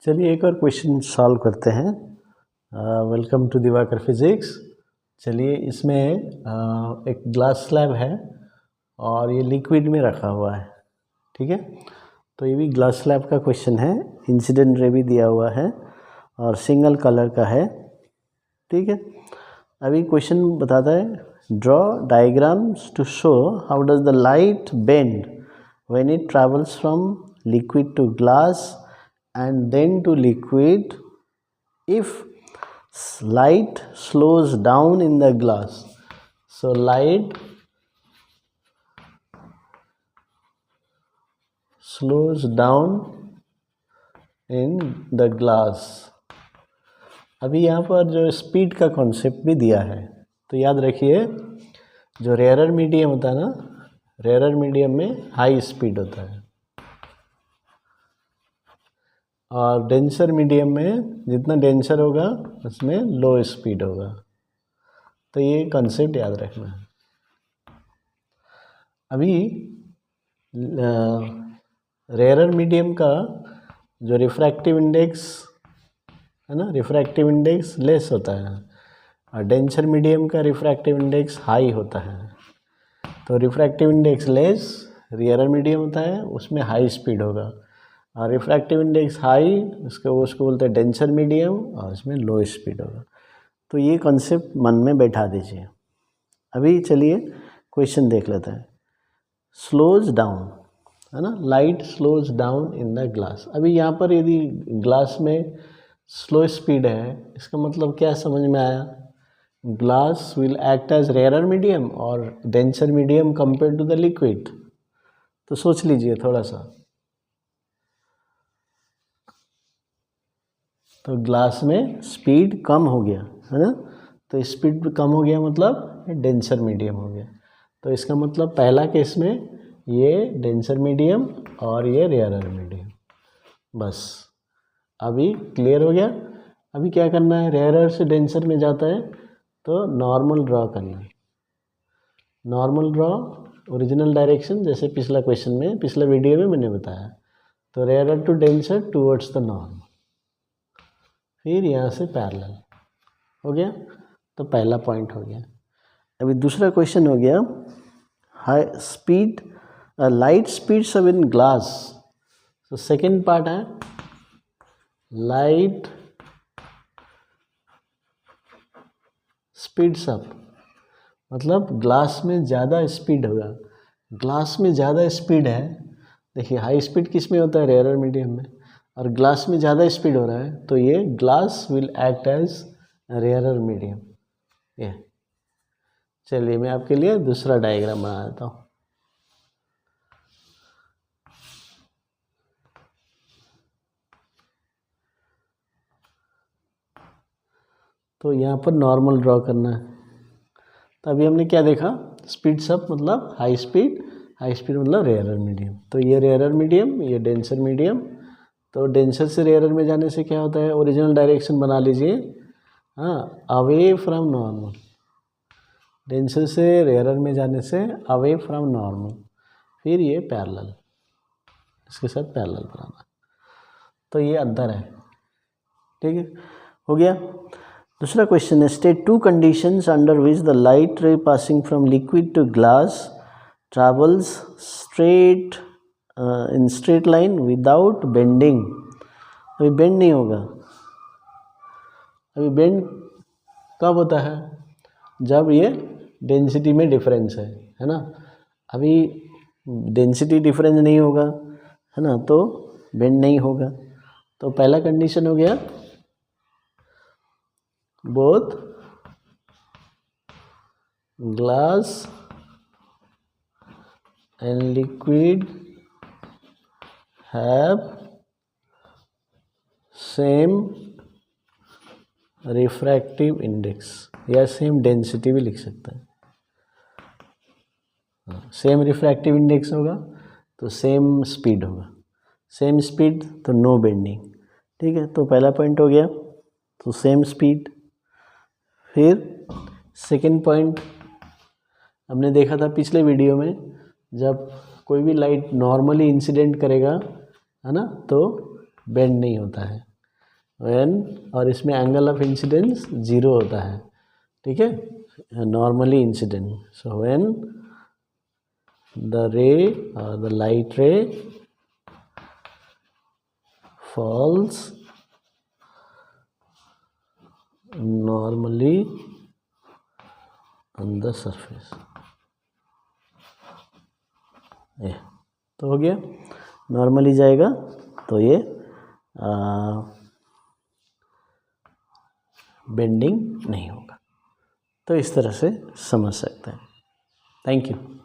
चलिए एक और क्वेश्चन सॉल्व करते हैं। Welcome to Diwakar physics. चलिए इसमें एक ग्लास स्लैब है और ये लिक्विड में रखा हुआ है, ठीक है। तो ये भी ग्लास स्लैब का क्वेश्चन है, इंसिडेंट रे भी दिया हुआ है और सिंगल कलर का है, ठीक है। अभी क्वेश्चन बताता है, draw diagrams to show how does the light bend when it travels from liquid to glass and then to liquid if light slows down in the glass. So light slows down in the glass. अभी यहाँ पर जो speed का concept भी दिया है, तो याद रखिए जो रेयरर मीडियम होता है ना, रेयरर मीडियम में हाई स्पीड होता है और डेंसर मीडियम में जितना डेंसर होगा उसमें लो स्पीड होगा। तो ये कॉन्सेप्ट याद रखना है। अभी रेयरर मीडियम का जो रिफ्रैक्टिव इंडेक्स है ना, रिफ्रैक्टिव इंडेक्स लेस होता है और डेंसर मीडियम का रिफ्रैक्टिव इंडेक्स हाई होता है। तो refractive index less rarer medium होता है, उसमें हाई स्पीड होगा और रिफ्रैक्टिव इंडेक्स हाई उसको बोलते हैं डेंसर मीडियम और उसमें लो स्पीड होगा। तो ये कॉन्सेप्ट मन में बैठा दीजिए। अभी चलिए क्वेश्चन देख लेते हैं। स्लोज डाउन है ना, light slows down in the glass. अभी यहाँ पर यदि ग्लास में स्लो स्पीड है, इसका मतलब क्या समझ में आया? Glass will act as rarer medium और denser medium compare to the liquid. तो सोच लीजिए थोड़ा सा। तो ग्लास में स्पीड कम हो गया है ना, तो स्पीड कम हो गया मतलब डेंसर मीडियम हो गया। तो इसका मतलब पहला केस में ये डेंसर मीडियम और ये रेयरर मीडियम। बस अभी क्लियर हो गया। अभी क्या करना है, रेयरर से डेंसर में जाता है तो नॉर्मल ड्रॉ करना है। नॉर्मल ड्रॉ ओरिजिनल डायरेक्शन, जैसे पिछला क्वेश्चन में, पिछला वीडियो में मैंने बताया। तो rarer to denser towards the normal, फिर यहाँ से पैरेलल हो गया। तो पहला पॉइंट हो गया। अभी दूसरा क्वेश्चन हो गया, high speed light speeds up in glass. तो सेकंड पार्ट है लाइट स्पीड्स अप, मतलब ग्लास में ज़्यादा स्पीड होगा। ग्लास में ज़्यादा स्पीड है, देखिए हाई स्पीड किस में होता है? रेयरर मीडियम में। और ग्लास में ज़्यादा स्पीड हो रहा है तो ये glass will act as rarer medium. ये चलिए मैं आपके लिए दूसरा डायग्राम बना देता हूँ। तो यहाँ पर नॉर्मल ड्रॉ करना है। तो अभी हमने क्या देखा, स्पीड्स अप मतलब हाई स्पीड, हाई स्पीड मतलब रेयरर मीडियम। तो ये रेयरर मीडियम, ये डेंसर मीडियम। तो डेंसर से रेयरर में जाने से क्या होता है, ओरिजिनल डायरेक्शन बना लीजिए, हाँ, अवे फ्रॉम नॉर्मल। डेंसर से रेयरर में जाने से अवे फ्रॉम नॉर्मल, फिर ये पैरेलल, इसके साथ पैरेलल बनाना। तो ये अंतर है, ठीक है, हो गया। दूसरा क्वेश्चन है, state two conditions under which the light ray passing from liquid to glass travels straight in straight line without bending. अभी बेंड नहीं होगा। अभी बेंड कब होता है? जब ये डेंसिटी में डिफरेंस है ना। अभी डेंसिटी डिफरेंस नहीं होगा है ना, तो बेंड नहीं होगा। तो पहला कंडीशन हो गया, both glass and liquid have same refractive index, या सेम डेंसिटी भी लिख सकते हैं। सेम रिफ्रैक्टिव इंडेक्स होगा तो सेम स्पीड होगा, सेम स्पीड तो नो बेंडिंग, ठीक है। तो पहला पॉइंट हो गया, तो सेम स्पीड। फिर सेकंड पॉइंट हमने देखा था पिछले वीडियो में, जब कोई भी लाइट नॉर्मली इंसिडेंट करेगा है ना, तो बेंड नहीं होता है। व्हेन, और इसमें एंगल ऑफ इंसिडेंस 0 होता है, ठीक है, normally incident. So when the रे द लाइट रे falls normally on the surface. ये तो हो गया. नॉर्मली जाएगा तो ये बेंडिंग नहीं होगा. तो इस तरह से समझ सकते हैं. Thank you.